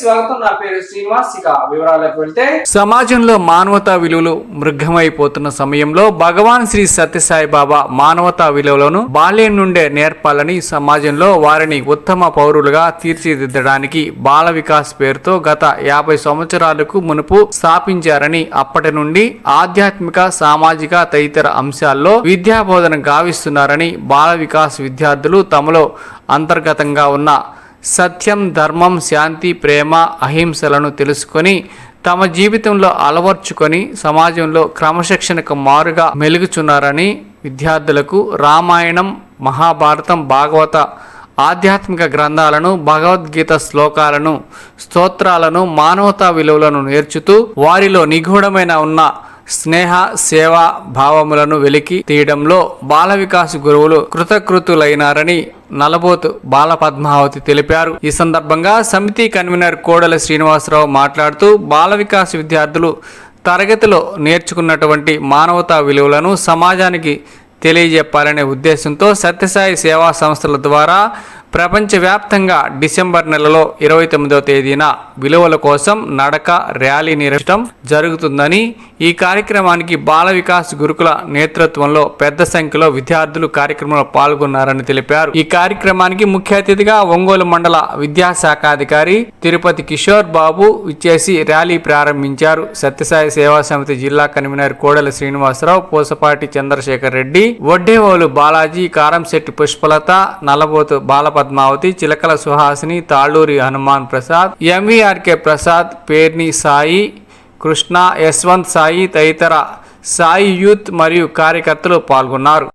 స్వాగతం. నా పేరు శ్రీనివాస్. ఇక వివరాలకు వెళ్తే, సమాజంలో మానవతా విలువలు మృగ్గమైపోతున్న సమయంలో భగవాన్ శ్రీ సత్యసాయి బాబా మానవతా విలువలను బాల్యం నుండే నేర్పాలని సమాజంలో వారిని ఉత్తమ పౌరులుగా తీర్చిదిద్దడానికి బాల వికాస్ పేరుతో గత 50 సంవత్సరాలకు మునుపు స్థాపించారని, అప్పటి నుండి ఆధ్యాత్మిక, సామాజిక తదితర అంశాల్లో విద్యాబోధన గావిస్తున్నారని, బాల వికాస్ విద్యార్థులు తమలో అంతర్గతంగా ఉన్న సత్యం, ధర్మం, శాంతి, ప్రేమ, అహింసలను తెలుసుకొని తమ జీవితంలో అలవర్చుకొని సమాజంలో క్రమశిక్షణకు మారుగా మెలుగుచున్నారని, విద్యార్థులకు రామాయణం, మహాభారతం, భాగవత ఆధ్యాత్మిక గ్రంథాలను, భగవద్గీత శ్లోకాలను, స్తోత్రాలను, మానవతా విలువలను నేర్చుతూ వారిలో నిగూఢమైన ఉన్న స్నేహ, సేవా భావములను వెలికి తీయడంలో బాల వికాస్ గురువులు కృతకృతులైనారని నలబోతు బాల పద్మావతి తెలిపారు. ఈ సందర్భంగా సమితి కన్వీనర్ కోడెల శ్రీనివాసరావు మాట్లాడుతూ, బాల వికాస్ విద్యార్థులు తరగతిలో నేర్చుకున్నటువంటి మానవతా విలువలను సమాజానికి తెలియజెప్పాలనే ఉద్దేశంతో సత్యసాయి సేవా సంస్థల ద్వారా ప్రపంచవ్యాప్తంగా డిసెంబర్ నెలలో 29వ తేదీన విలువల కోసం నడక ర్యాలీ నిర్వహించడం జరుగుతుందని, ఈ కార్యక్రమానికి బాల వికాస్ గురుకుల నేతృత్వంలో పెద్ద సంఖ్యలో విద్యార్థులు కార్యక్రమంలో పాల్గొన్నారని తెలిపారు. ఈ కార్యక్రమానికి ముఖ్య అతిథిగా ఒంగోలు మండల విద్యాశాఖాధికారి తిరుపతి కిషోర్ బాబు ఇచ్చేసి ర్యాలీ ప్రారంభించారు. సత్యసాయి సేవా సమితి జిల్లా కన్వీనర్ కోడెల శ్రీనివాసరావు, పూసపాటి చంద్రశేఖర్ రెడ్డి, వడ్డేవోలు బాలాజీ, కారంశెట్టి పుష్పలత, నల్లబోతు బాల పద్మావతి, చిలకల సుహాసిని, తాళ్ళూరి హనుమాన్ ప్రసాద్, ఎంవీఆర్కే ప్రసాద్, పేర్ని సాయి, కృష్ణ, యశ్వంత్ సాయి తదితర సాయి యూత్ మరియు కార్యకర్తలు పాల్గొన్నారు.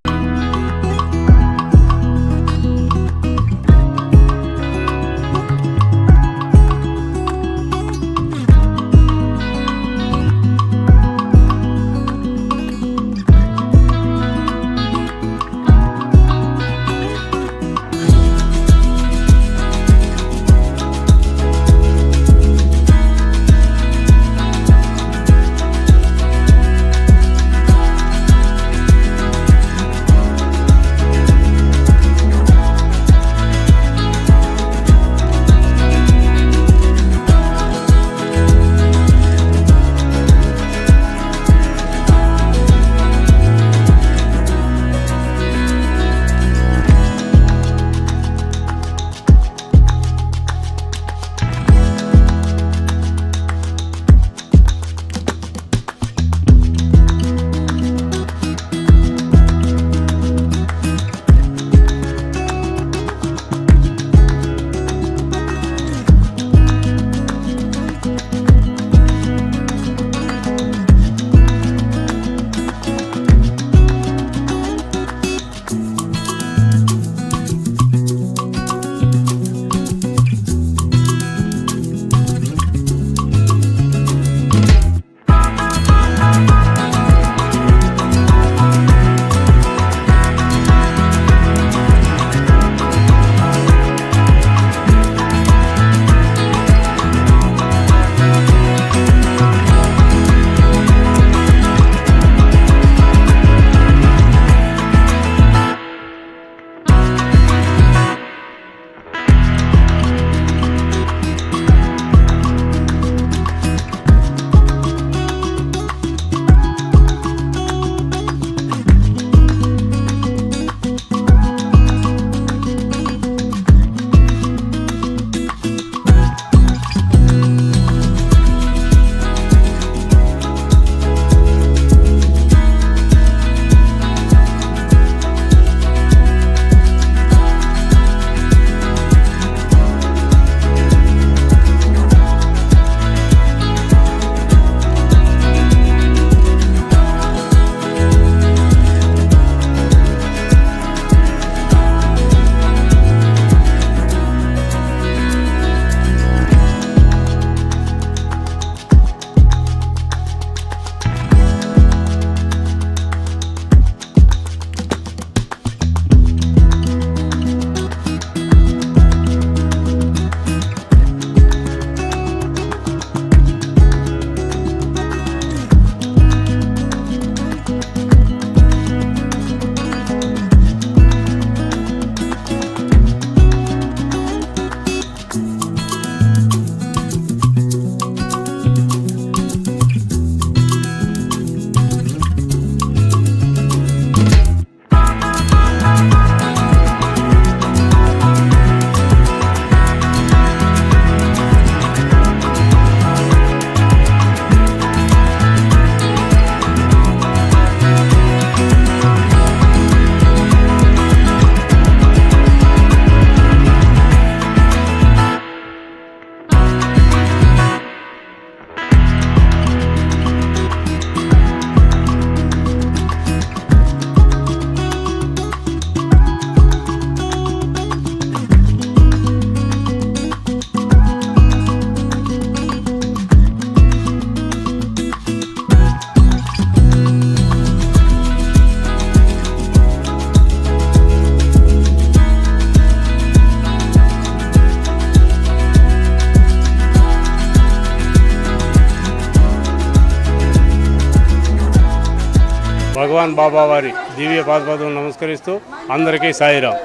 భగవాన్ బాబా వారి దివ్య పాదపదం నమస్కరిస్తూ అందరికీ సాయిరాం.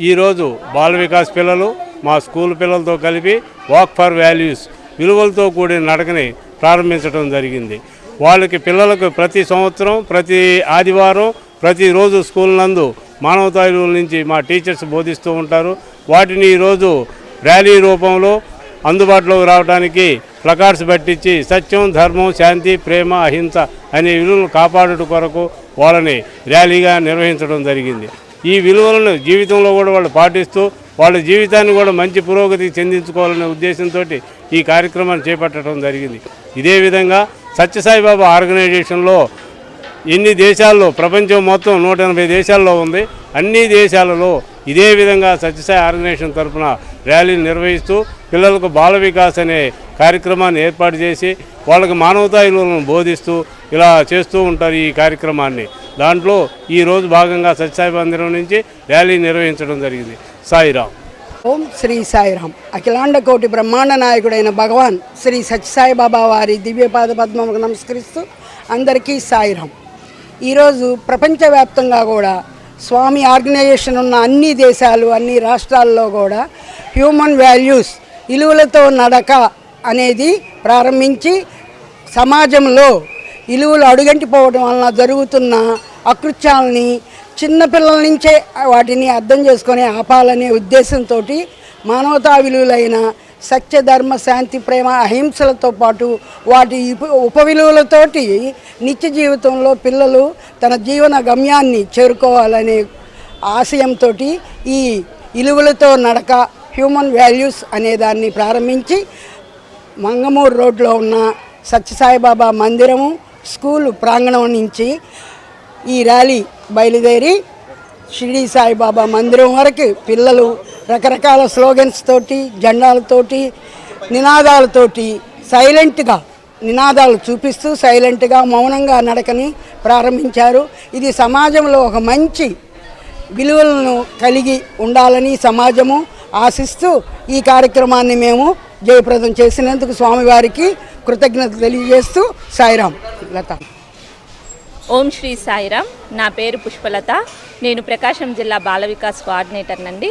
ఈరోజు బాల వికాస్ పిల్లలు మా స్కూల్ పిల్లలతో కలిపి వాక్ ఫర్ వాల్యూస్ విలువలతో కూడిన నడకని ప్రారంభించడం జరిగింది. వాళ్ళకి పిల్లలకు ప్రతి సంవత్సరం ప్రతి ఆదివారం ప్రతిరోజు స్కూల్ నందు మానవతా విలువల నుంచి మా టీచర్స్ బోధిస్తూ ఉంటారు. వాటిని ఈరోజు ర్యాలీ రూపంలో అందుబాటులోకి రావడానికి ప్లకార్డ్స్ పట్టించి సత్యం, ధర్మం, శాంతి, ప్రేమ, అహింస అనే విలువలను కాపాడుట కొరకు వాళ్ళని ర్యాలీగా నిర్వహించడం జరిగింది. ఈ విలువలను జీవితంలో కూడా వాళ్ళు పాటిస్తూ వాళ్ళ జీవితాన్ని కూడా మంచి పురోగతికి చెందించుకోవాలనే ఉద్దేశంతో ఈ కార్యక్రమాన్ని చేపట్టడం జరిగింది. ఇదే విధంగా సత్యసాయిబాబా ఆర్గనైజేషన్లో ఎన్ని దేశాల్లో, ప్రపంచం మొత్తం 180 దేశాల్లో ఉంది. అన్ని దేశాలలో ఇదే విధంగా సత్యసాయి ఆర్గనైజేషన్ తరఫున ర్యాలీలు నిర్వహిస్తూ పిల్లలకు బాల వికాస్ అనే కార్యక్రమాన్ని ఏర్పాటు చేసి వాళ్ళకి మానవతా విలువలను బోధిస్తూ ఇలా చేస్తూ ఉంటారు ఈ కార్యక్రమాన్ని. దాంట్లో ఈరోజు భాగంగా సత్యసాయి మందిరం నుంచి ర్యాలీ నిర్వహించడం జరిగింది. సాయిరామ్. ఓం శ్రీ సాయిరామ్. అఖిలాండ కోటి బ్రహ్మాండ నాయకుడైన భగవాన్ శ్రీ సత్యసాయి బాబా వారి దివ్యపాద పద్మములకు నమస్కరిస్తూ అందరికీ సాయిరామ్. ఈరోజు ప్రపంచవ్యాప్తంగా కూడా స్వామి ఆర్గనైజేషన్ ఉన్న అన్ని దేశాలు, అన్ని రాష్ట్రాల్లో కూడా హ్యూమన్ వాల్యూస్ విలువలతో నడక అనేది ప్రారంభించి సమాజంలో విలువలు అడుగంటిపోవడం వలన జరుగుతున్న అకృత్యాలని చిన్నపిల్లల నుంచే వాటిని అర్థం చేసుకొని ఆపాలనే ఉద్దేశంతో మానవతా విలువలైన సత్య, ధర్మ, శాంతి, ప్రేమ, అహింసలతో పాటు వాటి ఉపవిలువలతోటి నిత్య జీవితంలో పిల్లలు తన జీవన గమ్యాన్ని చేరుకోవాలనే ఆశయంతో ఈ విలువలతో నడక హ్యూమన్ వాల్యూస్ అనే దాన్ని ప్రారంభించి మంగమూరు రోడ్లో ఉన్న సత్యసాయిబాబా మందిరము స్కూలు ప్రాంగణం నుంచి ఈ ర్యాలీ బయలుదేరి షిరిడి సాయిబాబా మందిరం వరకు పిల్లలు రకరకాల స్లోగన్స్ తోటి, జెండాలతోటి, నినాదాలతోటి సైలెంట్గా నినాదాలు చూపిస్తూ సైలెంట్గా మౌనంగా నడకని ప్రారంభించారు. ఇది సమాజంలో ఒక మంచి విలువలను కలిగి ఉండాలని సమాజము ఆశిస్తూ ఈ కార్యక్రమాన్ని మేము జయప్రదం చేసినందుకు స్వామివారికి కృతజ్ఞత తెలియజేస్తూ సాయిరాం. లత. ఓం శ్రీ సాయిరామ్. నా పేరు పుష్పలత. నేను ప్రకాశం జిల్లా బాల వికాస్ కోఆర్డినేటర్ నండి.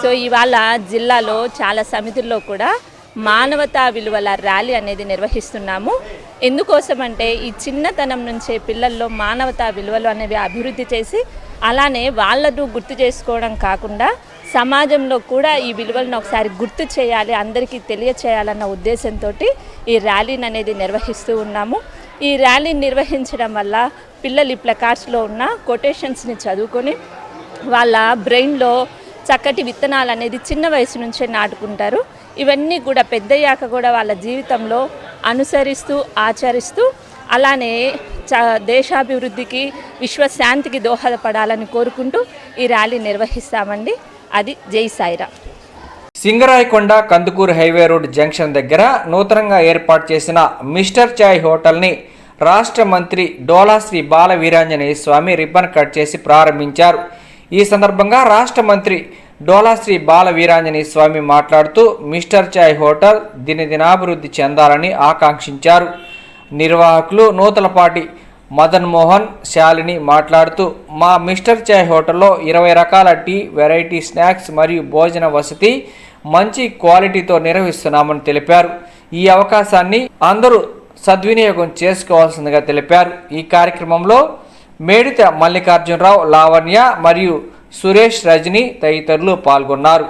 సో ఇవాళ జిల్లాలో చాలా సమితుల్లో కూడా మానవతా విలువల ర్యాలీ అనేది నిర్వహిస్తున్నాము. ఎందుకోసమంటే ఈ చిన్నతనం నుంచే పిల్లల్లో మానవతా విలువలు అనేవి అభివృద్ధి చేసి అలానే వాళ్ళను గుర్తు చేసుకోవడం కాకుండా సమాజంలో కూడా ఈ విలువలను ఒకసారి గుర్తు చేయాలి, అందరికీ తెలియచేయాలన్న ఉద్దేశంతో ఈ ర్యాలీని అనేది నిర్వహిస్తూ ఉన్నాము. ఈ ర్యాలీని నిర్వహించడం వల్ల పిల్లలు ఈ ప్లకార్డ్స్లో ఉన్న కొటేషన్స్ని చదువుకొని వాళ్ళ బ్రెయిన్లో చక్కటి విత్తనాలు అనేది చిన్న వయసు నుంచే నాటుకుంటారు. ఇవన్నీ కూడా పెద్దయ్యాక కూడా వాళ్ళ జీవితంలో అనుసరిస్తూ ఆచరిస్తూ అలానే దేశాభివృద్ధికి, విశ్వశాంతికి దోహదపడాలని కోరుకుంటూ ఈ ర్యాలీ నిర్వహిస్తామండి. అది జై Sairam. Singarayakonda Kandukur highway road junction దగ్గర నూతనంగా ఏర్పాటు చేసిన మిస్టర్ చాయ్ హోటల్ని రాష్ట్ర మంత్రి డోలా శ్రీ బాల వీరాంజనేయ స్వామి రిబ్బన్ కట్ చేసి ప్రారంభించారు. ఈ సందర్భంగా రాష్ట్ర మంత్రి డోలా శ్రీ బాల వీరాంజనేయ స్వామి మాట్లాడుతూ మిస్టర్ చాయ్ హోటల్ దినదినాభివృద్ధి చెందాలని ఆకాంక్షించారు. నిర్వాహకులు నూతలపాటి మదన్ మోహన్, శాలిని మాట్లాడుతూ మా మిస్టర్ చాయ్ హోటల్లో 20 రకాల టీ, వెరైటీ స్నాక్స్ మరియు భోజన వసతి మంచి క్వాలిటీతో నిర్వహిస్తున్నామని తెలిపారు. ఈ అవకాశాన్ని అందరూ సద్వినియోగం చేసుకోవాల్సిందిగా తెలిపారు. ఈ కార్యక్రమంలో మేడిత మల్లికార్జునరావు, లావణ్య మరియు సురేష్, రజని తదితరులు పాల్గొన్నారు.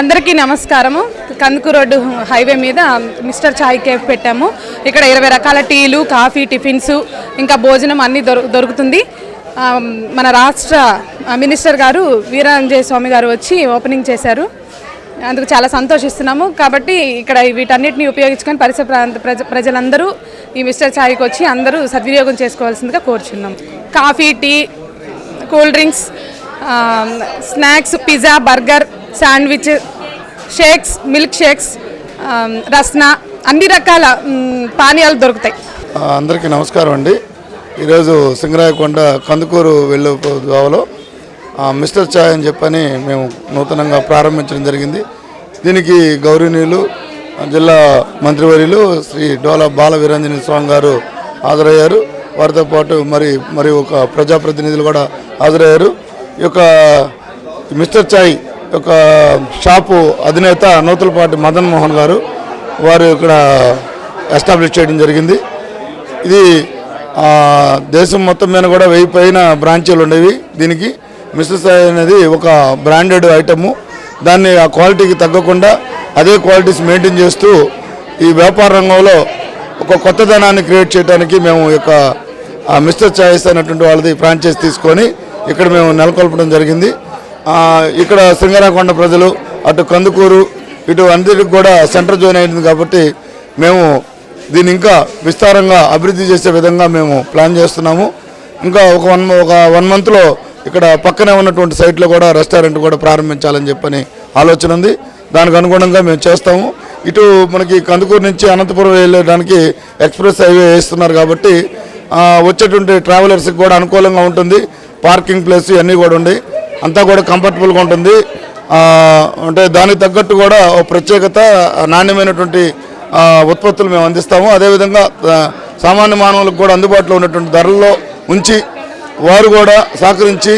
అందరికీ నమస్కారము. కందుకూరు రోడ్డు హైవే మీద మిస్టర్ చాయ్ కేఫ్ పెట్టాము. ఇక్కడ 20 రకాల టీలు, కాఫీ, టిఫిన్స్, ఇంకా భోజనం అన్నీ దొరుకుతుంది. మన రాష్ట్ర మినిస్టర్ గారు వీరాంజనేయ స్వామి గారు వచ్చి ఓపెనింగ్ చేశారు. అందుకు చాలా సంతోషిస్తున్నాము. కాబట్టి ఇక్కడ వీటన్నిటిని ఉపయోగించుకొని పరిసర ప్రాంత ప్రజలందరూ ఈ మిస్టర్ చాయ్కి వచ్చి అందరూ సద్వినియోగం చేసుకోవాల్సిందిగా కోరుచున్నాం. Coffee, tea, cool drinks, snacks, pizza, burger, sandwich, shakes, milk shakes, Rasna, అన్ని రకాల పానీయాలు దొరుకుతాయి. అందరికీ నమస్కారం అండి. ఈరోజు సింగరాయకొండ కందుకూరు వెళ్ళు దోవలో మిస్టర్ చాయ్ అని చెప్పని మేము నూతనంగా ప్రారంభించడం జరిగింది. దీనికి గౌరవనీయులు జిల్లా మంత్రివర్యులు శ్రీ డోలా బాల వీరాంజనేయ స్వామి గారు హాజరయ్యారు. వారితో పాటు మరి ఒక ప్రజాప్రతినిధులు కూడా హాజరయ్యారు. ఈ యొక్క మిస్టర్ చాయ్ యొక్క షాపు అధినేత నూతలపాటి మదన్ మోహన్ గారు వారు ఇక్కడ ఎస్టాబ్లిష్ చేయడం జరిగింది. ఇది దేశం మొత్తం మీద కూడా 1000 పైన బ్రాంచీలు ఉండేవి. దీనికి మిస్టర్ చాయ్ అనేది ఒక బ్రాండెడ్ ఐటము. దాన్ని ఆ క్వాలిటీకి తగ్గకుండా అదే క్వాలిటీస్ మెయింటైన్ చేస్తూ ఈ వ్యాపార రంగంలో ఒక కొత్తదనాన్ని క్రియేట్ చేయడానికి మేము ఈ యొక్క మిస్టర్ చాయ్స్ అనేటువంటి వాళ్ళది ఫ్రాంచైజ్ తీసుకొని ఇక్కడ మేము నెలకొల్పడం జరిగింది. ఇక్కడ సింగరాకొండ ప్రజలు అటు కందుకూరు ఇటు అందరికి కూడా సెంటర్ జోన్ అయింది కాబట్టి మేము దీన్ని ఇంకా విస్తారంగా అభివృద్ధి చేసే విధంగా మేము ప్లాన్ చేస్తున్నాము. ఇంకా ఒక వన్ మంత్లో ఇక్కడ పక్కనే ఉన్నటువంటి సైట్లో కూడా రెస్టారెంట్ కూడా ప్రారంభించాలని చెప్పని ఆలోచన ఉంది. దానికి అనుగుణంగా మేము చేస్తాము. ఇటు మనకి కందుకూరు నుంచి అనంతపురం వెళ్ళడానికి ఎక్స్ప్రెస్ హైవే వేస్తున్నారు కాబట్టి వచ్చేటువంటి ట్రావెలర్స్కి కూడా అనుకూలంగా ఉంటుంది. పార్కింగ్ ప్లేస్ అన్నీ కూడా ఉన్నాయి. అంతా కూడా కంఫర్టబుల్గా ఉంటుంది. అంటే దానికి తగ్గట్టు కూడా ఒక ప్రత్యేకత నాణ్యమైనటువంటి ఉత్పత్తులు మేము అందిస్తాము. అదేవిధంగా సామాన్య మానవులకు కూడా అందుబాటులో ఉన్నటువంటి ధరల్లో ఉంచి వారు కూడా సహకరించి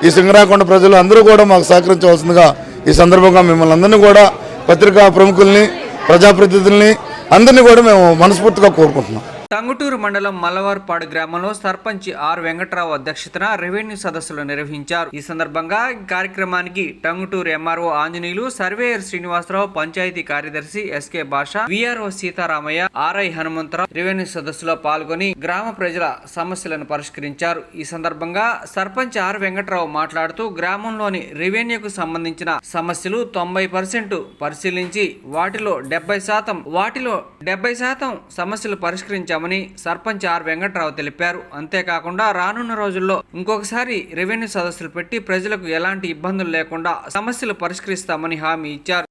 ఈ సింగరాకొండ ప్రజలు అందరూ కూడా మాకు సహకరించవలసిందిగా ఈ సందర్భంగా మిమ్మల్ని అందరినీ కూడా పత్రికా ప్రముఖుల్ని ప్రజాప్రతినిధుల్ని అందరినీ కూడా మేము మనస్ఫూర్తిగా కోరుకుంటున్నాం. టంగుటూరు మండలం మల్లవారిపాడు గ్రామంలో సర్పంచ్ ఆర్ వెంకట్రావు అధ్యక్షతన రెవెన్యూ సదస్సులు నిర్వహించారు. ఈ సందర్భంగా కార్యక్రమానికి టంగుటూరు ఎంఆర్ఓ ఆంజనేయులు, సర్వేయర్ శ్రీనివాసరావు, పంచాయతీ కార్యదర్శి SK Basha, VRO Sitaramayya, RI Hanumantharao revenue సదస్సులో పాల్గొని గ్రామ ప్రజల సమస్యలను పరిష్కరించారు. ఈ సందర్భంగా సర్పంచ్ ఆర్ వెంకట్రావు మాట్లాడుతూ గ్రామంలోని రెవెన్యూకు సంబంధించిన సమస్యలు 90% పరిశీలించి వాటిలో 70% సమస్యలు పరిష్కరించామని సర్పంచ్ ఆర్ వెంకట్రావు తెలిపారు. అంతేకాకుండా రానున్న రోజుల్లో ఇంకొకసారి రెవెన్యూ సదస్సులు పెట్టి ప్రజలకు ఎలాంటి ఇబ్బందులు లేకుండా సమస్యలు పరిష్కరిస్తామని హామీ ఇచ్చారు.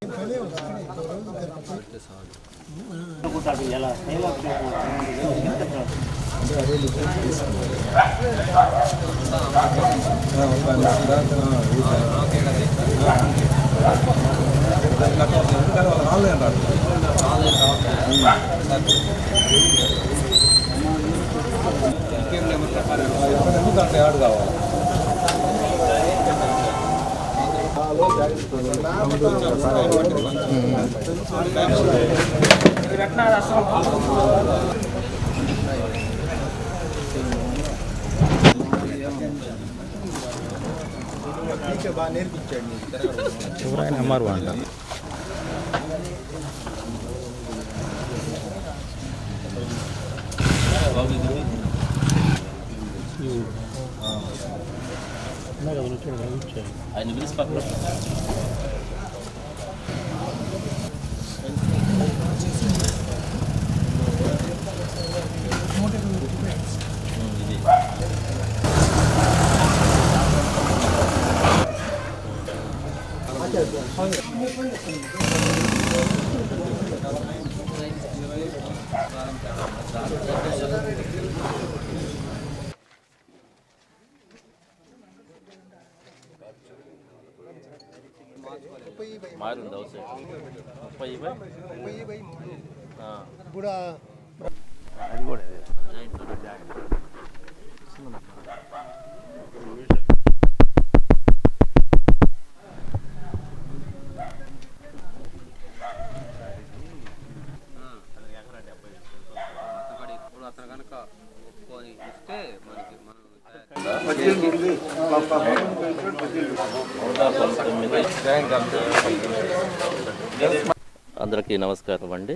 అందరికీ నమస్కారం అండి.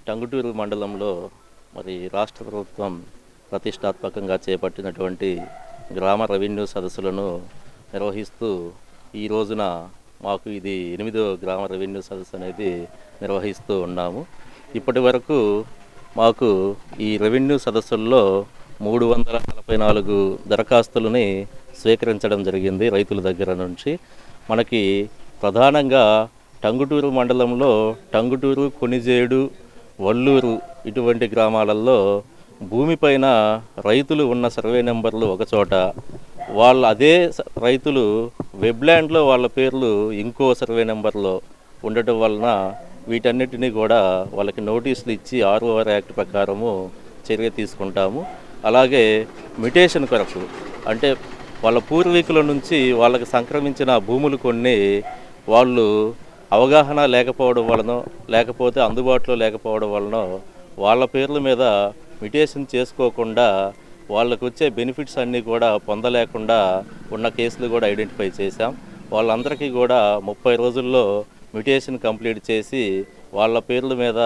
టంగుటూరు మండలంలో మరి రాష్ట్ర ప్రభుత్వం ప్రతిష్టాత్మకంగా చేపట్టినటువంటి గ్రామ రెవెన్యూ సదస్సులను నిర్వహిస్తూ ఈ రోజున మాకు ఇది 8వ గ్రామ రెవెన్యూ సదస్సు అనేది నిర్వహిస్తూ ఉన్నాము. ఇప్పటి వరకు మాకు ఈ రెవెన్యూ సదస్సుల్లో 344 దరఖాస్తులని స్వీకరించడం జరిగింది రైతుల దగ్గర నుంచి. మనకి ప్రధానంగా టంగుటూరు మండలంలో టంగుటూరు, కొనిజేడు, వల్లూరు ఇటువంటి గ్రామాలలో భూమిపైన రైతులు ఉన్న సర్వే నెంబర్లు ఒకచోట, వాళ్ళ అదే రైతులు వెబ్ల్యాండ్లో వాళ్ళ పేర్లు ఇంకో సర్వే నెంబర్లో ఉండటం వలన వీటన్నిటినీ కూడా వాళ్ళకి నోటీసులు ఇచ్చి ROR యాక్ట్ ప్రకారము చర్య తీసుకుంటాము. అలాగే మ్యుటేషన్ కొరకు అంటే వాళ్ళ పూర్వీకుల నుంచి వాళ్ళకి సంక్రమించిన భూములు కొన్ని వాళ్ళు అవగాహన లేకపోవడం వలన లేకపోతే అందుబాటులో లేకపోవడం వలన వాళ్ళ పేర్ల మీద మ్యుటేషన్ చేసుకోకుండా వాళ్ళకు వచ్చే బెనిఫిట్స్ అన్నీ కూడా పొందలేకుండా ఉన్న కేసులు కూడా ఐడెంటిఫై చేశాం. వాళ్ళందరికీ కూడా 30 రోజుల్లో మ్యుటేషన్ కంప్లీట్ చేసి వాళ్ళ పేర్ల మీద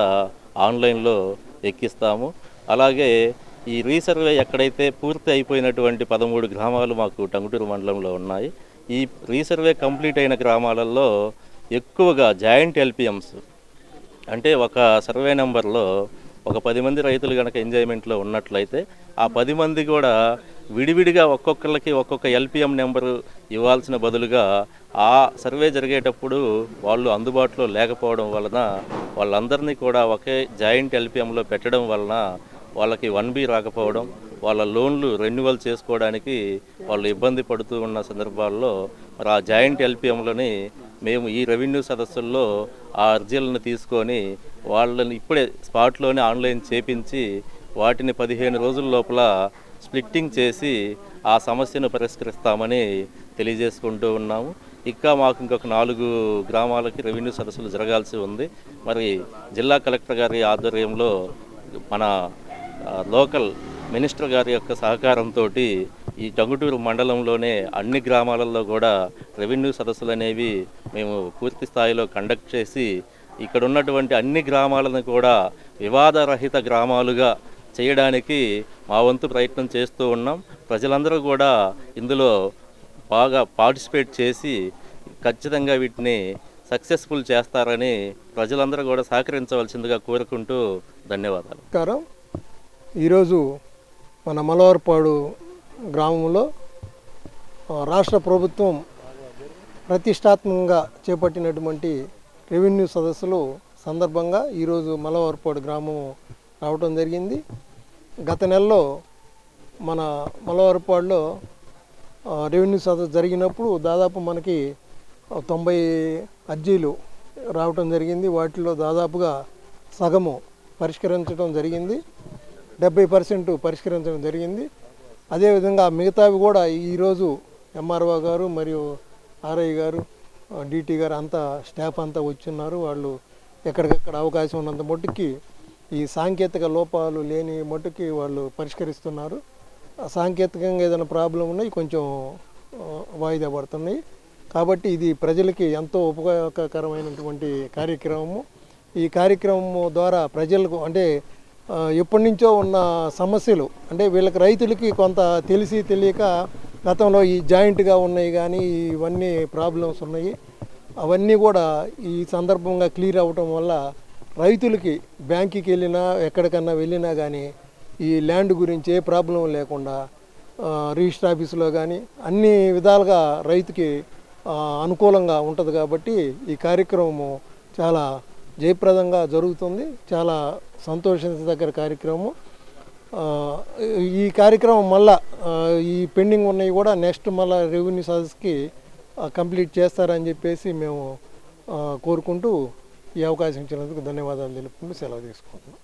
ఆన్లైన్లో ఎక్కిస్తాము. అలాగే ఈ రీసర్వే ఎక్కడైతే పూర్తి అయిపోయినటువంటి 13 గ్రామాలు మాకు టంగుటూరు మండలంలో ఉన్నాయి. ఈ రీసర్వే కంప్లీట్ అయిన గ్రామాలలో ఎక్కువగా జాయింట్ ఎల్పిఎమ్స్ అంటే ఒక సర్వే నెంబర్లో ఒక 10 మంది రైతులు కనుక ఎంజాయ్మెంట్లో ఉన్నట్లయితే ఆ 10 మంది కూడా విడివిడిగా ఒక్కొక్కరికి ఒక్కొక్క ఎల్పిఎం నెంబరు ఇవ్వాల్సిన బదులుగా ఆ సర్వే జరిగేటప్పుడు వాళ్ళు అందుబాటులో లేకపోవడం వలన వాళ్ళందరినీ కూడా ఒకే జాయింట్ ఎల్పిఎంలో పెట్టడం వలన వాళ్ళకి 1B రాకపోవడం, వాళ్ళ లోన్లు రెన్యువల్ చేసుకోవడానికి వాళ్ళు ఇబ్బంది పడుతూ ఉన్న సందర్భాల్లో మరి ఆ జాయింట్ ఎల్పిఎంలని మేము ఈ రెవెన్యూ సదస్సుల్లో ఆ అర్జీలను తీసుకొని వాళ్ళని ఇప్పుడే స్పాట్లోనే ఆన్లైన్ చేపించి వాటిని 15 రోజుల లోపల స్ప్లిట్టింగ్ చేసి ఆ సమస్యను పరిష్కరిస్తామని తెలియజేసుకుంటూ ఉన్నాము. ఇంకా మాకు ఇంకొక 4 గ్రామాలకి రెవెన్యూ సదస్సులు జరగాల్సి ఉంది. మరి జిల్లా కలెక్టర్ గారి ఆధ్వర్యంలో మన లోకల్ మినిస్టర్ గారి యొక్క సహకారంతో ఈ టంగుటూరు మండలంలోనే అన్ని గ్రామాలలో కూడా రెవెన్యూ సదస్సులు అనేవి మేము పూర్తి స్థాయిలో కండక్ట్ చేసి ఇక్కడ ఉన్నటువంటి అన్ని గ్రామాలను కూడా వివాదరహిత గ్రామాలుగా చేయడానికి మా వంతు ప్రయత్నం చేస్తూ ఉన్నాం. ప్రజలందరూ కూడా ఇందులో బాగా పార్టిసిపేట్ చేసి ఖచ్చితంగా వీటిని సక్సెస్ఫుల్ చేస్తారని ప్రజలందరూ కూడా సహకరించవలసిందిగా కోరుకుంటూ ధన్యవాదాలు. ఈరోజు మన మలవర్పాడు గ్రామంలో రాష్ట్ర ప్రభుత్వం ప్రతిష్టాత్మకంగా చేపట్టినటువంటి రెవెన్యూ సదస్సులు సందర్భంగా ఈరోజు మలవర్పాడు గ్రామం రావడం జరిగింది. గత నెలలో మన మలవర్పాడులో రెవెన్యూ సదస్సు జరిగినప్పుడు దాదాపు మనకి 90 అర్జీలు రావటం జరిగింది. వాటిలో దాదాపుగా సగము పరిష్కరించడం జరిగింది, 70% పరిష్కరించడం జరిగింది. అదేవిధంగా మిగతావి కూడా ఈరోజు MRO గారు మరియు RI గారు, DT గారు అంతా స్టాఫ్ అంతా వచ్చున్నారు. వాళ్ళు ఎక్కడికక్కడ అవకాశం ఉన్నంత మట్టుకి ఈ సాంకేతిక లోపాలు లేని మట్టుకి వాళ్ళు పరిష్కరిస్తున్నారు. సాంకేతికంగా ఏదైనా ప్రాబ్లం ఉన్నాయి కొంచెం వాయిదా పడుతున్నాయి. కాబట్టి ఇది ప్రజలకి ఎంతో ఉపయోగకరమైనటువంటి కార్యక్రమము. ఈ కార్యక్రమం ద్వారా ప్రజలకు అంటే ఎప్పటి నుంచో ఉన్న సమస్యలు అంటే వీళ్ళకి రైతులకి కొంత తెలిసి తెలియక గతంలో ఈ జాయింట్గా ఉన్నాయి కానీ ఇవన్నీ ప్రాబ్లమ్స్ ఉన్నాయి. అవన్నీ కూడా ఈ సందర్భంగా క్లియర్ అవ్వటం వల్ల రైతులకి బ్యాంకుకి వెళ్ళినా ఎక్కడికన్నా వెళ్ళినా కానీ ఈ ల్యాండ్ గురించి ఏ ప్రాబ్లం లేకుండా రిజిస్టర్ ఆఫీసులో కానీ అన్ని విధాలుగా రైతుకి అనుకూలంగా ఉంటుంది. కాబట్టి ఈ కార్యక్రమము చాలా జయప్రదంగా జరుగుతుంది. చాలా సంతోషించదగ్గర కార్యక్రమం. ఈ కార్యక్రమం మళ్ళా ఈ పెండింగ్ ఉన్నవి కూడా నెక్స్ట్ మళ్ళీ రెవెన్యూ సదస్సుకి కంప్లీట్ చేస్తారని చెప్పేసి మేము కోరుకుంటూ ఈ అవకాశం ఇచ్చినందుకు ధన్యవాదాలు తెలుపుకుంటూ సెలవు తీసుకుంటున్నాం.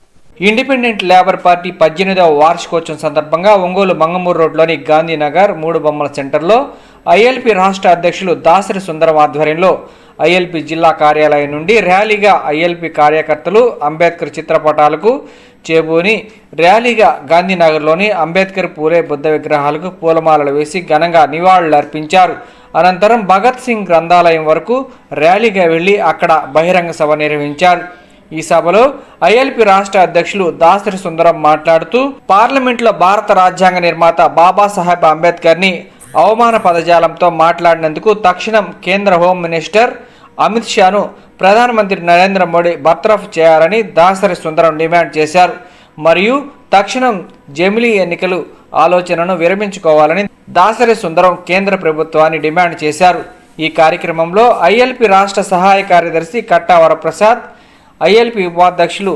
ఇండిపెండెంట్ లేబర్ పార్టీ 18వ వార్షికోత్సవం సందర్భంగా ఒంగోలు మంగమూరు రోడ్లోని గాంధీనగర్ 3 బొమ్మల సెంటర్లో ILP రాష్ట్ర అధ్యక్షులు దాసరి సుందరం ఆధ్వర్యంలో ఐఎల్పి జిల్లా కార్యాలయం నుండి ర్యాలీగా ఐఎల్పి కార్యకర్తలు అంబేద్కర్ చిత్రపటాలకు చేబూని ర్యాలీగా గాంధీనగర్లోని అంబేద్కర్ పూలే బుద్ధ విగ్రహాలకు పూలమాలలు వేసి ఘనంగా నివాళులర్పించారు. అనంతరం భగత్ సింగ్ గ్రంథాలయం వరకు ర్యాలీగా వెళ్లి అక్కడ బహిరంగ సభ నిర్వహించారు. ఈ సభలో ఐఎల్పి రాష్ట్ర అధ్యక్షులు దాసరి సుందరం మాట్లాడుతూ పార్లమెంట్లో భారత రాజ్యాంగ నిర్మాత బాబాసాహెబ్ అంబేద్కర్ని అవమాన పదజాలంతో మాట్లాడినందుకు తక్షణం కేంద్ర హోం మినిస్టర్ అమిత్ షాను ప్రధానమంత్రి నరేంద్ర మోడీ బర్తరఫ్ చేయాలని దాసరి సుందరం డిమాండ్ చేశారు. మరియు తక్షణం జమిలీ ఎన్నికలు ఆలోచనను విరమించుకోవాలని దాసరి సుందరం కేంద్ర ప్రభుత్వాన్ని డిమాండ్ చేశారు. ఈ కార్యక్రమంలో ఐఎల్పి రాష్ట్ర సహాయ కార్యదర్శి కట్టా వరప్రసాద్, ఐఎల్పి ఉపాధ్యక్షులు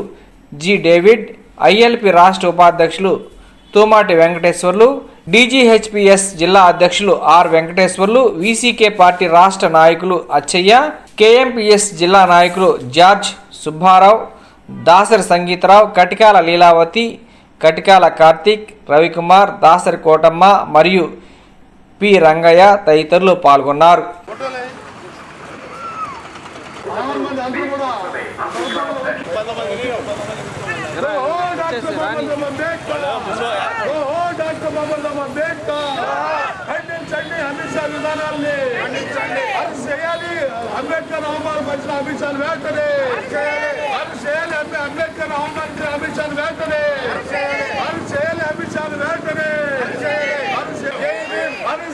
జి డేవిడ్, ఐఎల్పి రాష్ట్ర ఉపాధ్యక్షులు తూమాటి వెంకటేశ్వర్లు, డీజీహెచ్పిఎస్ జిల్లా అధ్యక్షులు ఆర్ వెంకటేశ్వర్లు, వీసీకే పార్టీ రాష్ట్ర నాయకులు అచ్చయ్య, కేఎంపీఎస్ జిల్లా నాయకులు జార్జ్ సుబ్బారావు, దాసరి సంగీతరావు, కటికాల లీలావతి, కటికాల కార్తీక్, రవికుమార్, దాసరి కోటమ్మ మరియు పి రంగయ్య తదితరులు పాల్గొన్నారు. అంబేద్కర్ అవమానపరిచిన అంశాలు వెంటనే అంబేద్కర్ అవమానించిన అంశాలు వెంటనే అంశాలు వెంటనే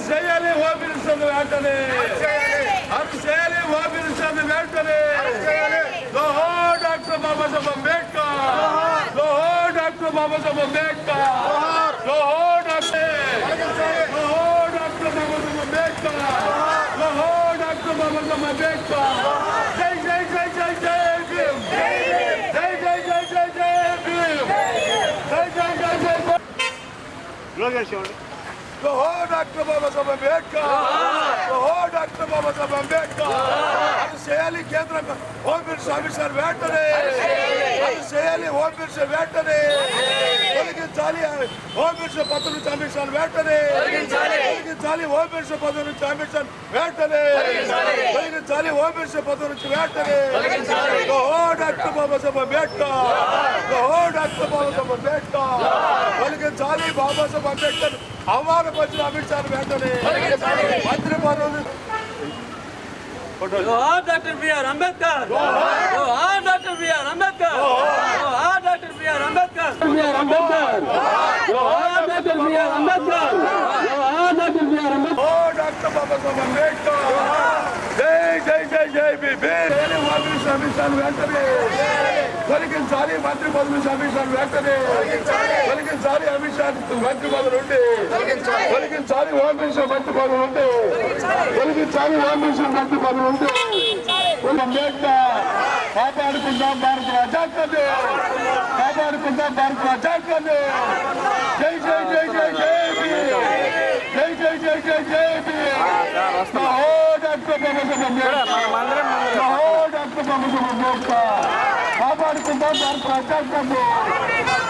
చేయాలి ఓపెనిషన్ వెంటనే చేయాలి ఓపెనిషన్ వెంటనే doctor Babasaheb Ambedkar doctor Babasaheb Ambedkar doctor Babasaheb Ambedkar doctor Babasaheb Ambedkar జై జై జై జై జై భీమ్ జై జై జై జై జై భీమ్ జై జై జై జై డాక్టర్ బాబాసాహెబ్ అంబేద్కర్ డాక్టర్ బాబాసాహెబ్ అంబేద్కర్ అది చేయాలి కేంద్ర హోమ్ మినిస్టర్ అమిత్ షా వెంటనే అది చేయాలి హోమ్ మినిస్టర్ వెంటనే తొలగించాలి హోమ్ మినిస్టర్ పదవి నుంచి అమిత్ షా వెంటనే తొలగించాలి హోమ్ మినిస్టర్ పదవి నుంచి అమిత్ షా వెంటనే తొలగించాలి హోమ్ మినిస్టర్ పదవి నుంచి వెంటనే డాక్టర్ బాబాసాహెబ్ అంబేద్కర్ డాక్టర్ బాబాసాహెబ్ అంబేద్కర్ తొలగించాలి బాబాసాహెబ్ అంబేద్కర్ అవమానపరిచిన అమిత్ షా వెంటనే మంత్రి పదవి doctor BR Ambedkar doctor BR Ambedkar doctor BR Ambedkar doctor BR Ambedkar doctor BR Ambedkar doctor Babasaheb Ambedkar జై జై జై జై వెంటనే తొలగించాలి మంత్రి పదవి అమిత్ షా వెంటనే తొలగించాలి అమిత్ షా మంత్రి పదవి నుండి తొలగించాలి హోమ్ మినిస్టర్ మంత్రి పదవి నుండి తొలగించాలి హోమ్ మినిస్టర్ మంత్రి పదవి నుండి అంబేద్కర్ కాపాడుకుందాం భారత రాజ్యాంగాన్ని కాపాడుకుందాం భారత రాజ్యాంగాన్ని జై జై జై జై జై జై జై జై జై జై డాక్టర్ బాబాసాహెబ్ అంబేద్కర్ డాక్టర్ బాబాసాహెబ్ అంబేద్కర్ కాపాడుకుందాం భారత రాజ్యాంగాన్ని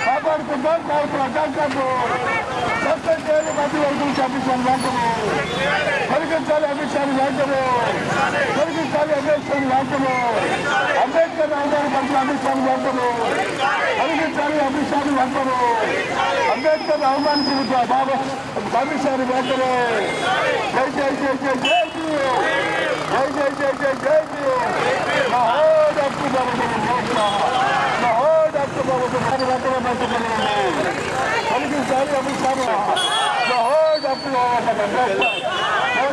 కాపాడుకుందాం భారత రాజ్యాంగాన్ని సస్పెండ్ చేయాలి మంత్రి వర్గం అమిత్ షా వెంటనే తొలగించాలి అమిత్ షా వెంటనే తొలగించాలి అమిత్ షా వెంటనే అంబేద్కర్ అవమానపరిచిన అమిత్ షా వెంటనే తొలగించాలి అమిత్ షా వెంటనే అంబేద్కర్ అవమానించిన బాబా అమిత్ షా వెంటనే జై జై జై జై జై జై జై జై జై జై డాక్టర్ బాబాసాహెబ్ డాక్టర్ బాబాసాహెబ్ తొలగించాలి అమిత్ షా డాక్టర్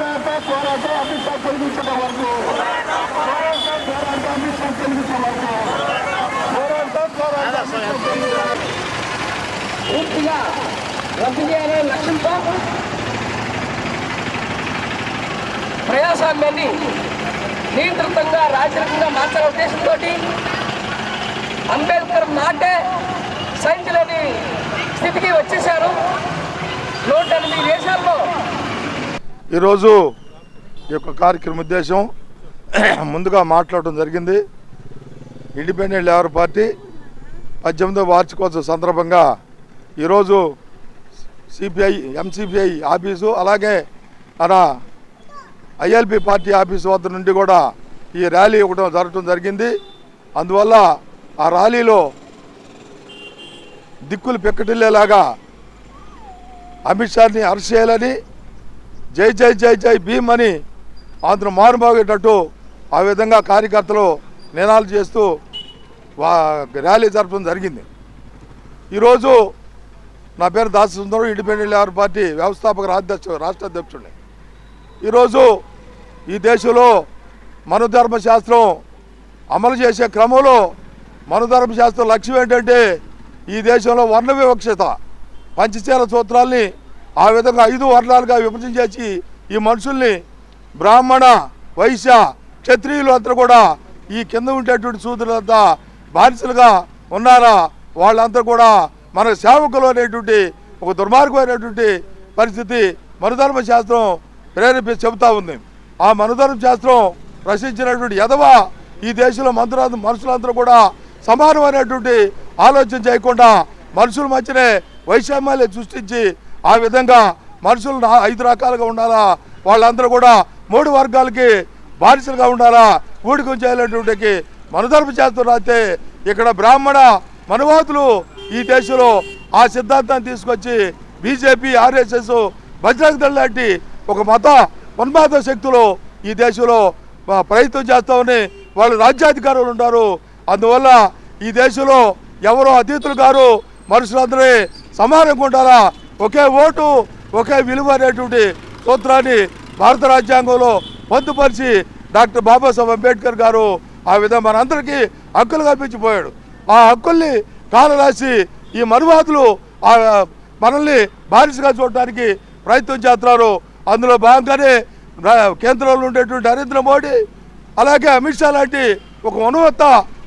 బాబాసాహెబ్ పోరాట అమిత్ షా తొలగించిన వరకు పోరాట అమిత్ షా తొలగించిన వరకు పోరాట పూర్తిగా రద్దు చేయాలనే లక్ష్యంతో ప్రజాస్వామ్యాన్ని నియంత్రితంగా రాజకీయంగా మార్చాలనే ఉద్దేశంతో అంబేద్కర్ మాటే సైన్స్లేని స్థితికి వచ్చేశారు. 108 దేశాల్లో ఈరోజు ఈ యొక్క కార్యక్రమ ఉద్దేశం ముందుగా మాట్లాడడం జరిగింది. ఇండిపెండెంట్ లేబర్ పార్టీ 18వ వార్షికోత్సవ సందర్భంగా ఈరోజు సిపిఐ ఎంసిపిఐ ఆఫీసు అలాగే మన ఐఎల్పి పార్టీ ఆఫీసు వద్ద నుండి కూడా ఈ ర్యాలీ ఒకటం జరగటం జరిగింది. అందువల్ల ఆ ర్యాలీలో దిక్కులు పెక్కటిల్లేలాగా అమిత్ షాని అరెస్ట్ చేయాలని, జై జై జై జై భీమ్ అని అందరూ మారుమోగేటట్టు ఆ విధంగా కార్యకర్తలు నినాదాలు చేస్తూ ర్యాలీ జరపడం జరిగింది. ఈరోజు నా పేరు దాస సుందరం, ఇండిపెండెంట్ లేబర్ పార్టీ వ్యవస్థాపక రాష్ట్ర అధ్యక్షుడిని. ఈరోజు ఈ దేశంలో మనుధర్మశాస్త్రం అమలు చేసే క్రమంలో మనుధర్మశాస్త్రం లక్ష్యం ఏంటంటే ఈ దేశంలో వర్ణ వివక్షత, పంచశీల సూత్రాల్ని ఆ విధంగా 5 వర్ణాలుగా విభజన చేసి ఈ మనుషుల్ని బ్రాహ్మణ, వైశ్య, క్షత్రియులు అంతా కూడా ఈ కింద ఉండేటువంటి సూత్రులంతా బానిసలుగా ఉన్నారా, వాళ్ళంతా కూడా మన సేవకులు అనేటువంటి ఒక దుర్మార్గమైనటువంటి పరిస్థితి మనుధర్మ శాస్త్రం చెబుతా ఉంది. ఆ మనుధర్మ శాస్త్రం రచించినటువంటి ఎదవ ఈ దేశంలో మనుషులందరూ కూడా సమానమైనటువంటి ఆలోచన చేయకుండా మనుషుల మధ్యనే వైషమ్యాలు సృష్టించి ఆ విధంగా మనుషులు 5 రకాలుగా ఉండాలా, వాళ్ళందరూ కూడా 3 వర్గాలకి బానిసలుగా ఉండాలా, ఊడికం చేయాలనేటువంటి మనుధర్మ శాస్త్రం రాస్తే ఇక్కడ బ్రాహ్మణ మనువాదులు ఈ దేశంలో ఆ సిద్ధాంతాన్ని తీసుకొచ్చి బీజేపీ, ఆర్ఎస్ఎస్, బజరంగ దళ్ లాంటి ఒక మత ఉన్మాద శక్తులు ఈ దేశంలో ప్రయత్నం చేస్తామని వాళ్ళు రాజ్యాధికారులు ఉంటారు. అందువల్ల ఈ దేశంలో ఎవరో అతీతులు గారు, మనుషులందరూ సమానంగా ఉండాలా, ఒకే ఓటు ఒకే విలువ అనేటువంటి సూత్రాన్ని భారత రాజ్యాంగంలో పొందుపరిచి డాక్టర్ బాబాసాహెబ్ అంబేద్కర్ గారు ఆ విధంగా మనందరికీ హక్కులు కల్పించిపోయాడు. ఆ హక్కుల్ని కాలరాసి ఈ మనువాదులు మనల్ని బానిసగా చూడడానికి ప్రయత్నం చేస్తున్నారు. అందులో భాగంగానే కేంద్రంలో ఉండేటువంటి నరేంద్ర మోడీ, అలాగే అమిత్ షా లాంటి ఒక ఉన్నత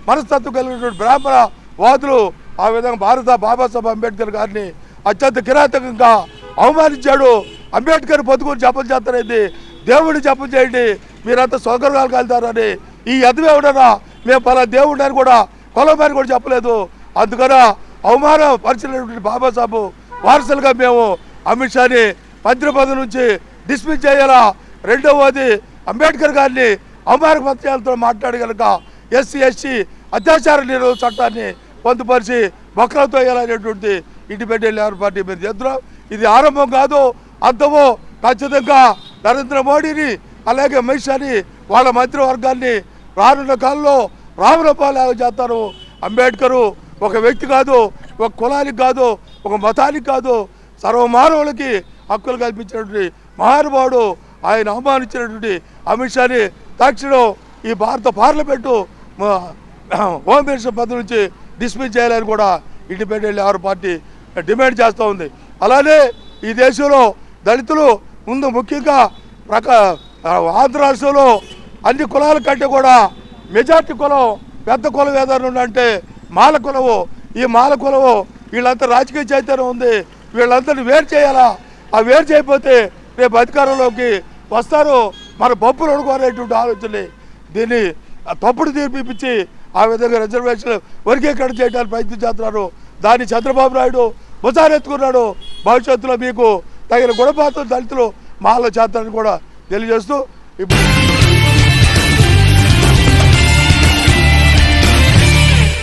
మనస్తత్వం కలిగినటువంటి బ్రాహ్మణ వాదులు ఆ విధంగా బాబాసాహెబ్ అంబేద్కర్ గారిని అత్యంత కిరాతకంగా అవమానించాడు. అంబేద్కర్ బతుకుని జపం చేస్తారండి, దేవుడిని జపం చేయండి, మీరంతా స్వర్గాలు కలుతారని ఈ ఎదవేవుడనా మేము పలా దేవుడిని అని కూడా కొలమని కూడా చెప్పలేదు. అందుకని అవమానం పరిచినటువంటి బాబాసాహెబ్ వారసులుగా మేము అమిత్ షాని మంత్రి పదవి నుంచి డిస్మిస్ చేయాలా. రెండవది అంబేద్కర్ గారిని అవమానపత్యాలతో మాట్లాడి కనుక ఎస్సీ ఎస్టీ అత్యాచార నిరోధక చట్టాన్ని పొందుపరిచి బక్రాతో వేయాలనేటువంటి ఇండిపెండెంట్ లేబర్ పార్టీ మీరు చేద్దాం. ఇది ఆరంభం కాదు, అంతమో ఖచ్చితంగా నరేంద్ర మోడీని అలాగే అమిత్ షాని వాళ్ళ మంత్రివర్గాన్ని రానున్న కాలంలో రామరూపాలు చేస్తారు. అంబేద్కర్ ఒక వ్యక్తి కాదు, ఒక కులానికి కాదు, ఒక మతానికి కాదు, సర్వమానవులకి హక్కులు కల్పించినటువంటి మహానుభావుడు. ఆయన అవమానించినటువంటి అమిత్ షాని తక్షణం ఈ భారత పార్లమెంటు హోమ్ మినిస్టర్ పదవి నుంచి డిస్మిస్ చేయాలని కూడా ఇండిపెండెంట్ లేబర్ పార్టీ డిమాండ్ చేస్తూ ఉంది. అలానే ఈ దేశంలో దళితులు ముందు ముఖ్యంగా ఆంధ్ర రాష్ట్రంలో అన్ని కులాల కంటే కూడా మెజార్టీ కులం పెద్ద కులం ఏదైనా అంటే మాల కులము. ఈ మాల కులము వీళ్ళంతా రాజకీయ చైతన్యం ఉంది, వీళ్ళందరినీ వేరు చేయాలా. ఆ వేరు చేయకపోతే రేపు అధికారంలోకి వస్తారు, మన పప్పులు అడుకోనేటువంటి ఆలోచనని దీన్ని తప్పుడు తీర్పిచ్చి ఆ విధంగా రిజర్వేషన్ వర్గీకరణ చేయడానికి ప్రయత్నం చేస్తున్నారు. దాన్ని చంద్రబాబు నాయుడు భుజానెత్తుకున్నాడు. భవిష్యత్తులో మీకు తగిన గుణపాత్ర దళితులు మాలో చేస్తారని కూడా తెలియజేస్తూ ఇప్పుడు